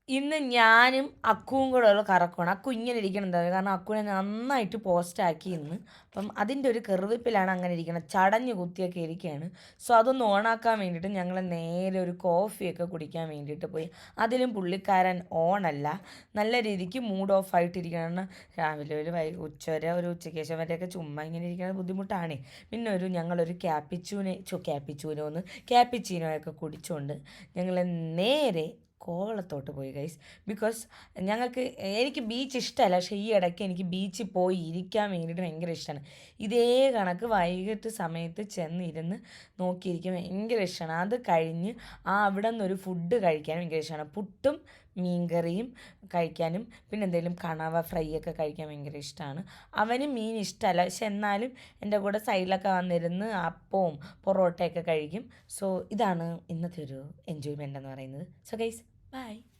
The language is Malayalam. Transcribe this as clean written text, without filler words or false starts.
ഇന്ന് ഞാനും അക്കുവും കൂടെ ഉള്ള കറക്കമാണ്. അക്കു ഇങ്ങനെ ഇരിക്കണം എന്താ കാരണം അക്കുവിനെ നന്നായിട്ട് പോസ്റ്റാക്കി ഇന്ന്. അപ്പം അതിൻ്റെ ഒരു കെറുവിപ്പിലാണ് അങ്ങനെ ഇരിക്കുന്നത്. ചടഞ്ഞ് കുത്തിയൊക്കെ ഇരിക്കുകയാണ്. സോ അതൊന്ന് ഓണാക്കാൻ വേണ്ടിയിട്ട് ഞങ്ങൾ നേരെ ഒരു കോഫിയൊക്കെ കുടിക്കാൻ വേണ്ടിയിട്ട് പോയി. അതിലും പുള്ളിക്കാരൻ ഓണല്ല. നല്ല രീതിക്ക് മൂഡ് ഓഫ് ആയിട്ടിരിക്കുകയാണ്. രാവിലെ ഒരു ഉച്ചവരെ ഒരു ഉച്ചയ്ക്ക് ശേഷം വരെയൊക്കെ ചുമ്മാ ഇങ്ങനെ ഇരിക്കുന്നത് ബുദ്ധിമുട്ടാണ്. പിന്നെ ഞങ്ങളൊരു ക്യാപ്പിച്ചീനോയൊക്കെ കുടിച്ചുകൊണ്ട് ഞങ്ങൾ നേരെ കോവളത്തോട്ട് പോയി ഗൈസ്. ബിക്കോസ് എനിക്ക് ബീച്ച് ഇഷ്ടമല്ല, പക്ഷേ ഈ ഇടയ്ക്ക് എനിക്ക് ബീച്ചിൽ പോയി ഇരിക്കാൻ വേണ്ടിയിട്ട് ഭയങ്കര ഇഷ്ടമാണ്. ഇതേ കണക്ക് വൈകിട്ട് സമയത്ത് ചെന്നിരുന്ന് നോക്കിയിരിക്കാൻ ഭയങ്കര ഇഷ്ടമാണ്. അത് കഴിഞ്ഞ് അവിടെ നിന്നൊരു ഫുഡ് കഴിക്കാനും ഭയങ്കര ഇഷ്ടമാണ്. പുട്ടും മീൻകറിയും കഴിക്കാനും പിന്നെ എന്തെങ്കിലും കണവ ഫ്രൈ ഒക്കെ കഴിക്കാൻ ഭയങ്കര ഇഷ്ടമാണ്. അവന് മീൻ ഇഷ്ടമല്ല, പക്ഷെ എന്നാലും എൻ്റെ കൂടെ സൈഡിലൊക്കെ വന്നിരുന്ന് അപ്പവും പൊറോട്ടയൊക്കെ കഴിക്കും. സോ ഇതാണ് ഇന്നത്തെ ഒരു എൻജോയ്മെൻ്റ് എന്ന് പറയുന്നത്. So guys, bye.